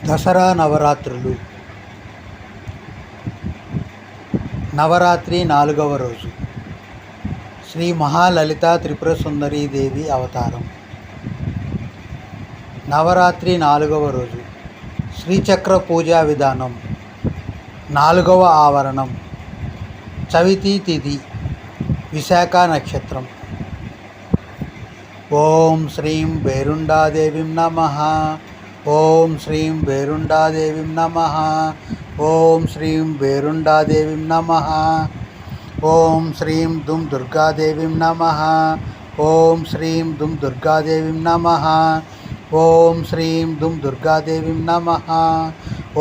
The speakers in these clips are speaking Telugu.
దసరా నవరాత్రులు. నవరాత్రి 4వ రోజు శ్రీ మహాలలితా త్రిపుర సుందరీదేవి అవతారం. నవరాత్రి 4వ రోజు శ్రీచక్ర పూజా విధానం. 4వ ఆవరణం చవితి తిథి విశాఖ నక్షత్రం. ఓం శ్రీం భైరుండాదేవీం నమః. ఓం శ్రీం భైరుండాదేవీం నమః. ఓం శ్రీం భైరుండాదేవీం నమః. ఓం శ్రీం దుం దుర్గాదేవీం నమః. ఓం శ్రీం దుం దుర్గాదేవీం నమః. ఓం శ్రీం దుం దుర్గాదేవీం నమః.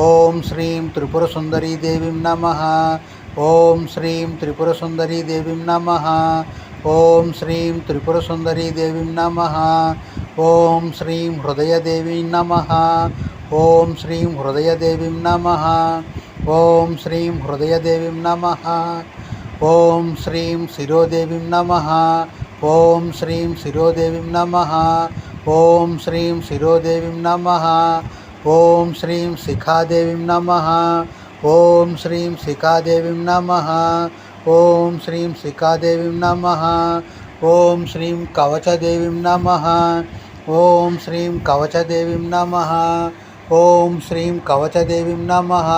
ఓం శ్రీం త్రిపుర సుందరీదేవీం నమః. ఓం శ్రీం త్రిపుర సుందరీదేవీం నమః. ఓం శ్రీం త్రిపుర సుందరీదేవీం నమః. ఓం శ్రీం హృదయదేవీం నమః. ఓం శ్రీం హృదయదేవీం నమః. ఓం శ్రీం హృదయదేవీం నమః. ఓం శ్రీం శిరోదేవీం నమః. ఓం శ్రీం శిరోదేవీం నమః. ఓం శ్రీం శిరోదేవీం నమః. ఓం శ్రీం శిఖాదేవీం నమః. ఓం శ్రీం శిఖాదేవీం నమః. ఓం శ్రీం శిఖాదేవీం నమః. ఓం శ్రీం కవచదేవీం నమః. ఓం శ్రీం కవచదేవీం నమః. ఓం శ్రీం కవచదేవీం నమః.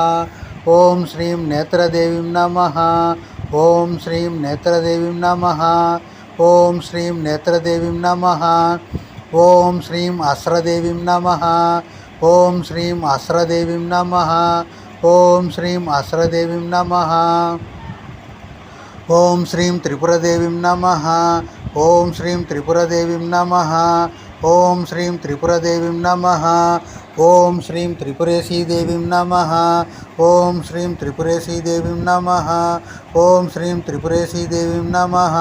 ఓం శ్రీం నేత్రదేవీం నమః. ఓం శ్రీం నేత్రదేవీం నమః. ఓం శ్రీం నేత్రదేవీం నమః. ఓం శ్రీం అస్రదేవీం నమః. ఓం శ్రీం అస్రదేవీం నమః. ఓం శ్రీం అస్రదేవీం నమః. ఓం శ్రీం త్రిపురదేవీం నమః. ఓం శ్రీం త్రిపురదేవీం నమః. ఓం శ్రీం త్రిపురదేవీం నమః. ఓం శ్రీం త్రిపురేశీదేవీం నమః. ఓం శ్రీం త్రిపురేశీదేవీం నమః. ఓం శ్రీం త్రిపురేశీదేవీం నమః.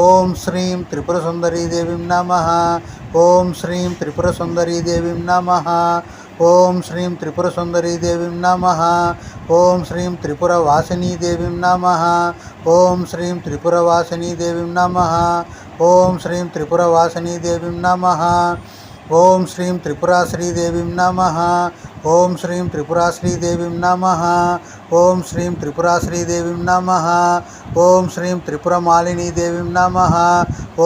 ఓం శ్రీం త్రిపుర సుందరీదేవీం నమః. ఓం శ్రీం త్రిపుర సుందరీదేవీం నమః. ఓం శ్రీం త్రిపుర సుందరీదేవీం నమః. ఓం శ్రీం త్రిపుర వాసినీదేవీం నమః. ఓం శ్రీం త్రిపుర వాసినీదేవీం నమః. ఓం శ్రీం త్రిపుర వాసినీదేవీం నమః. ఓం శ్రీం త్రిపురాశ్రీదేవీం నమః. ఓం శ్రీం త్రిపురాశ్రీదేవీం నమః. ఓం శ్రీం త్రిపురాశ్రీదేవీం నమః. ఓం శ్రీం త్రిపురమాలినీదేవీం నమః.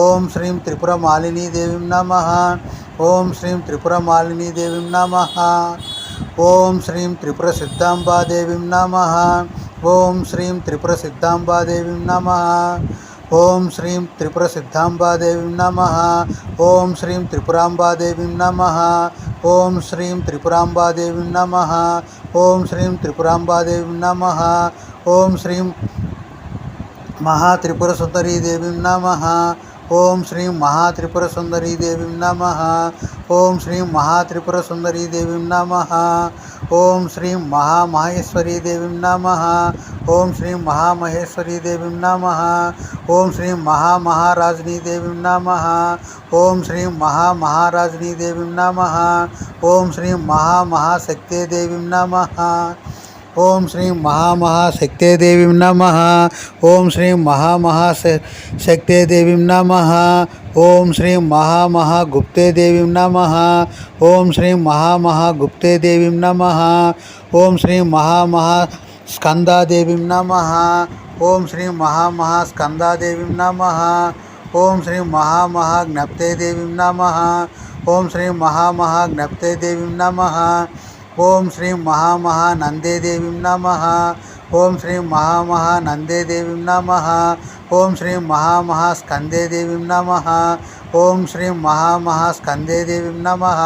ఓం శ్రీం త్రిపురమాలినీదేవీం నమః. ఓం శ్రీం త్రిపురమాలినీదేవీం నమః. ఓం శ్రీం త్రిపుర సిద్ధాంబాదేవీం నమః. ఓం శ్రీం త్రిపుర సిద్ధాంబాదేవీం నమః. ఓం శ్రీం త్రిపుర సిద్ధాంబాదేవీం నమః. ఓం శ్రీం త్రిపురాంబాదేవీం నమః. ఓం శ్రీం త్రిపురాంబాదేవీం నమః. ఓం శ్రీం త్రిపురాంబాదేవీం నమః. ఓం శ్రీం మహాత్రిపుర సుందరీదేవీం నమః. ఓం శ్రీం మహాత్రిపుర సుందరీదేవీం నమః. ఓం శ్రీం మహాత్రిపుర సుందరీదేవీం నమః. ఓం శ్రీం మహామహేశ్వరీదేవీం నమః. ఓం శ్రీం మహామహేశ్వరీదేవీం నమః. ఓం శ్రీం మహామహారాజ్నీదేవీం నమః. ఓం శ్రీం మహామహారాజ్నీదేవీం నమః. ఓం శ్రీం మహామహాశక్తేదేవీం నమః. ఓం శ్రీం మహామహాశక్తేదేవీం నమః. ఓం శ్రీం మహామహాశక్తేదేవీం నమః. ఓం శ్రీం మహామహాగుప్తేదేవీం నమః. ఓం శ్రీం మహామహాగుప్తేదేవీం నమః. ఓం శ్రీం మహామహాస్కందాదేవీం నమః. ఓం శ్రీం మహామహాస్కందాదేవీం నమః. ఓం శ్రీం మహామహాజ్ఞప్తేదేవీం నమః. ఓం శ్రీం మహామహాజ్ఞప్తేదేవీం నమః. ఓం శ్రీం మహామహానందేదేవీం నమః. ఓం శ్రీం మహామహానందేదేవీం నమః. ఓం శ్రీం మహామహాస్కందేదేవీం నమః. ఓం శ్రీం మహామహాస్కందేదేవీం నమః.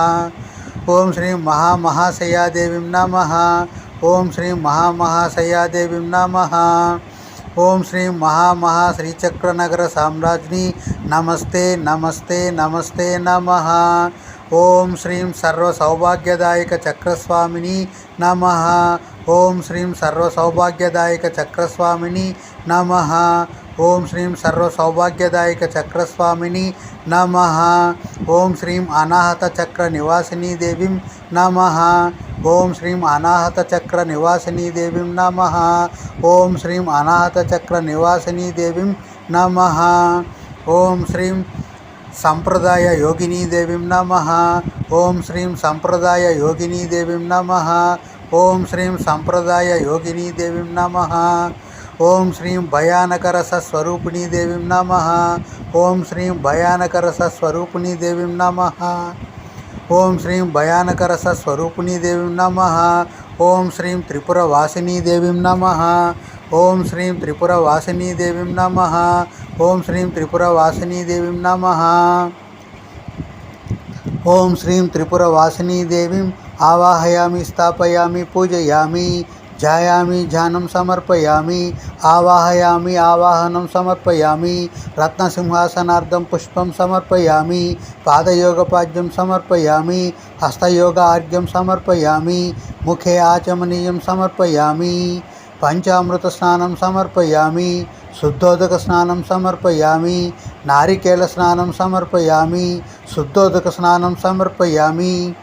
ఓం శ్రీం మహామహాశయాదేవీం నమః. ఓం శ్రీం మహామహాశయాదేవీం నమః. ఓం శ్రీం మహామహాశ్రీచక్రనగర సామ్రాజ్ఞి నమస్తే నమస్తే నమస్తే నమః. ఓం శ్రీం సర్వ సౌభాగ్యదాయక చక్రస్వామిని నమః. ఓం శ్రీం సర్వ సౌభాగ్యదాయక చక్రస్వామిని నమః. ఓం శ్రీం సర్వ సౌభాగ్యదాయక చక్రస్వామిని నమః. ఓం శ్రీం అనాహత చక్ర నివాసినీ దేవీం నమః. ఓం శ్రీం అనాహత చక్ర నివాసినీ దేవీం నమః. ఓం శ్రీం అనాహత చక్ర నివాసినీ దేవీం నమః. ఓం శ్రీం సంప్రదాయ యోగినీ దేవీం నమః. ఓం శ్రీం సంప్రదాయ యోగినీ దేవీం నమః. ఓం శ్రీం సంప్రదాయ యోగినీ దేవీం నమః. ఓం శ్రీం భయానకరస స్వరూపిణీ దేవీం నమః. ఓం శ్రీం భయానకరస స్వరూపిణీ దేవీం నమః. ఓం శ్రీం భయానకరస స్వరూపిణీ దేవీం నమః. ఓం శ్రీం త్రిపుర వాసినీ దేవీం నమః. ఓం శ్రీం త్రిపుర వాసినీ దేవీం నమః. ఓం శ్రీం త్రిపుర వాసినీ దేవీం నమః. ఓం శ్రీం త్రిపుర వాసినీ దేవీం ఆవాహయామి, స్థాపయామి, పూజయామి. ధ్యాయామి, ధ్యానం సమర్పయామి. ఆవాహయామి, ఆవాహనం సమర్పయామి. రత్నసింహాసనార్థం పుష్పం సమర్పయామి. పాదయోగపాద్యం సమర్పయామి. హస్తయోగ ఆర్ఘ్యం సమర్పయామి. ముఖే ఆచమనీయం సమర్పయామి. పంచామృత స్నానం సమర్పయామి. శుద్ధోదక స్నానం సమర్పయామి. నారికేల స్నానం సమర్పయామి. శుద్ధోదక స్నానం సమర్పయామి.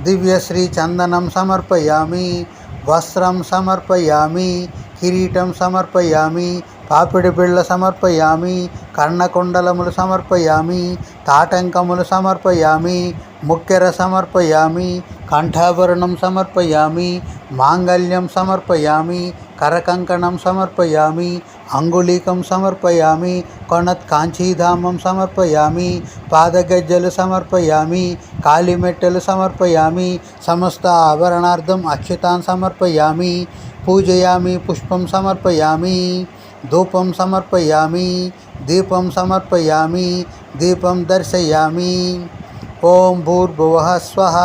దివ్యశ్రీ చందనం సమర్పయామి. వస్త్రం సమర్పయామి. కిరీటం సమర్పయామి. పాపిడి బిళ్ళ సమర్పయామి. కర్ణకుండలములు సమర్పయామి. తాటంకములు సమర్పయామి. ముక్కెర సమర్పయామి. కంఠాభరణం సమర్పయామి. మాంగళ్యం సమర్పయామి. కరకంకణం సమర్పయామి. అంగుళీకం సమర్పయామి. కొణత్ కాంచీధామం సమర్పయామి. పాదగజ్జలు సమర్పయామి. కాలిమెట్టెలు సమర్పయామి. సమస్త ఆభరణార్థం అక్షతాన్ సమర్పయామి. పూజయామి, పుష్పం సమర్పయామి. ధూపం సమర్పయామి. దీపం సమర్పయామి. దీపం దర్శయామి. ఓం భూర్భువః స్వః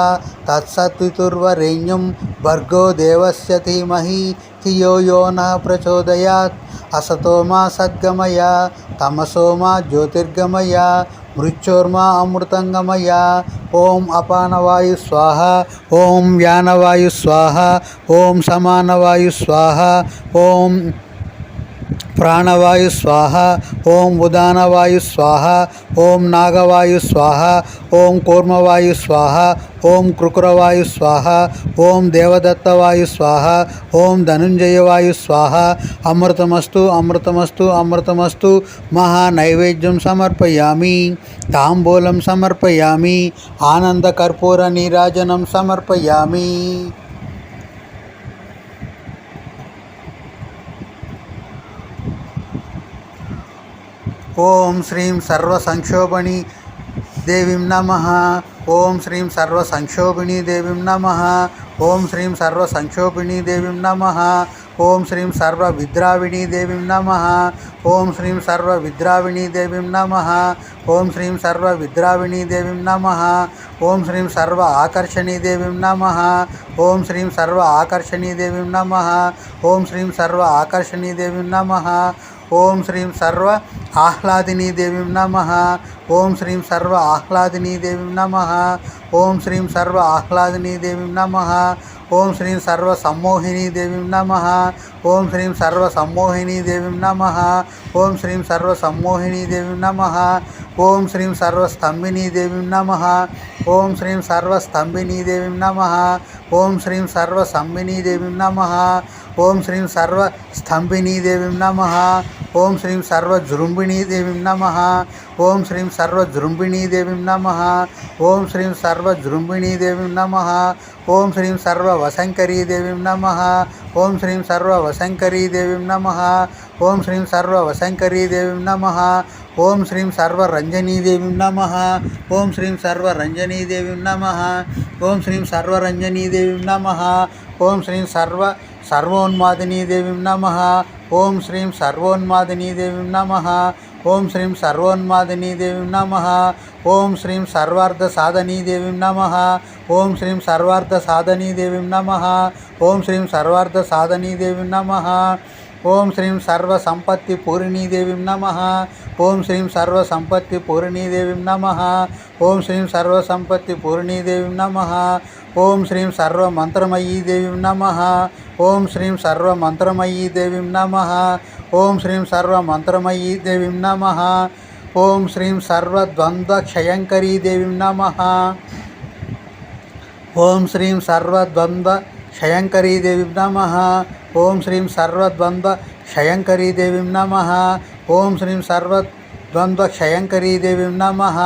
తత్సత్వితుర్వరేణ్యం భర్గో దేవస్య ధీమహి ధియో యో నః ప్రచోదయాత్. అసతో మా సద్గమయ, తమసో మా జ్యోతిర్గమయ, మృత్యోర్మా అమృతంగమయ. ఓం అపానవాయు స్వాహ. ఓం వ్యానవాయు స్వాహ. ఓం సమానవాయు స్వాహ. ఓం ప్రాణవాయు స్వాహ. ఓం ఉదానవాయు స్వాహ. ఓం నాగవాయు స్వాహ. ఓం కూర్మవాయు స్వాహ. ఓం కృకురవాయు స్వాహ. ఓం దేవదత్తవాయు స్వాహ. ఓం ధనుంజయవాయు స్వాహ. అమృతమస్తు, అమృతమస్తు, అమృతమస్తు. మహానైవేద్యం సమర్పయామి. తాంబూలం సమర్పయామి. ఆనందకర్పూర నీరాజనం సమర్పయామి. ఓం శ్రీం సర్వసంక్షోభణి దేవీం నమః. ఓం శ్రీం సర్వసంక్షోభిణీ దేవీం నమః. ఓం శ్రీం సర్వసంక్షోభిణీ దేవీం నమః. ఓం శ్రీం సర్వవిద్రావిణీ దేవీం నమః. ఓం శ్రీం సర్వవిద్రావిణీ దేవీం నమః. ఓం శ్రీం సర్వవిద్రావిణీ దేవీం నమః. ఓం శ్రీం సర్వ ఆకర్షణీ దేవీం నమః. ఓం శ్రీం సర్వ ఆకర్షణీ దేవీం నమః. ఓం శ్రీం సర్వ ఆకర్షణీ దేవీం నమః. ఓం శ్రీం సర్వ ఆహ్లాదినీ దేవీం నమః. ఓం శ్రీం సర్వ ఆహ్లాదినీ దేవీం నమః. ఓం శ్రీం సర్వ ఆహ్లాదినీ దేవీం నమః. ఓం శ్రీం సర్వ సమ్మోహినీ దేవీం నమః. ఓం శ్రీం సర్వ సమ్మోహినీ దేవీం నమః. ఓం శ్రీం సర్వ సమ్మోహినీ దేవీం నమః. ఓం శ్రీం సర్వ స్తంభినీ దేవీం నమః. ఓం శ్రీం సర్వ స్తంభినీ దేవీం నమః. ఓం శ్రీం సర్వ స్తంభినీ దేవీం నమః. ఓం శ్రీం సర్వ స్తంభినీ దేవీం నమః. ఓం శ్రీం సర్వ జృంభిణీ దేవీం నమః. ఓం శ్రీం సర్వ జృంభిణీ దేవీం నమః. ఓం శ్రీం సర్వ జృంభిణీ దేవీం నమః. ఓం శ్రీం సర్వ వశంకరీ దేవీం నమః. ఓం శ్రీం సర్వ వశంకరీ దేవీం నమః. ఓం శ్రీం సర్వ వశంకరీ దేవీం నమః. ఓం శ్రీం సర్వ రంజనీ దేవీం నమః. ఓం శ్రీం సర్వ రంజనీ దేవీం నమః. ఓం శ్రీం సర్వ రంజనీ దేవీం నమః. ఓం శ్రీం సర్వోన్మాదినీ దేవీం నమః. ఓం శ్రీం సర్వోన్మాదినీ దేవీం నమః. ఓం శ్రీం సర్వోన్మాదినీ దేవీం నమః. ఓం శ్రీం సర్వార్థ సాధనీ దేవీం నమః. ఓం శ్రీం సర్వార్థ సాధనీ దేవీం నమః. ఓం శ్రీం సర్వార్థ సాధనీ దేవీం నమః. ఓం శ్రీం సర్వ సంపత్తి పూరిణీ దేవీం నమః. ఓం శ్రీం సర్వ సంపత్తి పూరిణీ దేవీం నమః. ఓం శ్రీం సర్వ సంపత్తి పూరిణీ దేవీం నమః. ఓం శ్రీం సర్వ మంత్రమయీ దేవీం నమః. ఓం శ్రీం సర్వ మంత్రమయీ దేవీం నమః. ఓం శ్రీం సర్వ మంత్రమయీ దేవీం నమః. ఓం శ్రీం సర్వ ద్వంద్వ క్షయంకరీ దేవీం నమః. ఓం శ్రీం సర్వ ద్వంద్వ క్షయంకరీ దేవీం నమః. ఓం శ్రీం సర్వ ద్వంద్వ క్షయంకరీ దేవీం నమః. ఓం శ్రీం సర్వ द्वन्द्वक्षयङ्करीदेवीं नमः।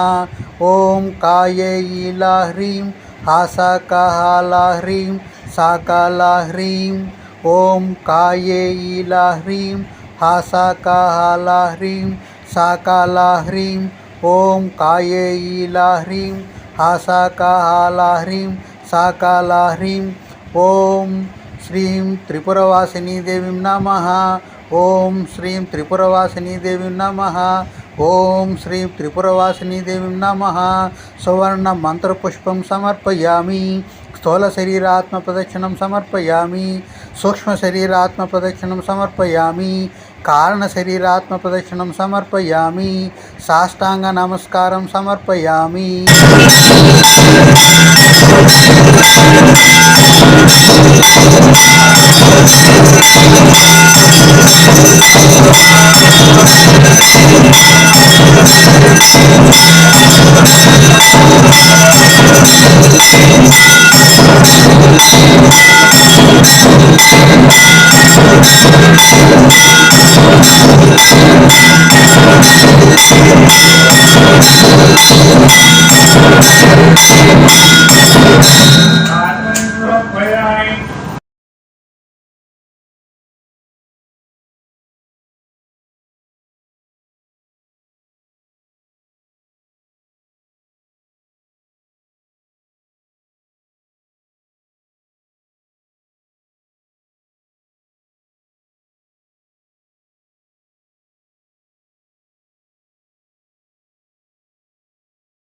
ॐ कायैला ह्रीं हासाकाहाला ह्रीं साकाला ह्रीं। ॐ कायैला ह्रीं हासाकाहाला ह्रीं साकाला ह्रीं। ॐ कायैला ह्रीं हासाकाहाला ह्रीं साकाला ह्रीं। ॐ श्रीं त्रिपुरवासिनी देवीं नमः। ॐ श्रीं त्रिपुरवासिनी देवीं नमः। ॐ श्रीं त्रिपुरवासिनी देवीं नमः। सुवर्णमन्त्रपुष्पं समर्पयामि। स्थूलशरीरात्मप्रदक्षिणं समर्पयामि। सूक्ष्मशरीरात्मप्रदक्षिणं समर्पयामि। कारणशरीरात्मप्रदक्षिणं समर्पयामि। साष्टाङ्गनमस्कारं समर्पयामि।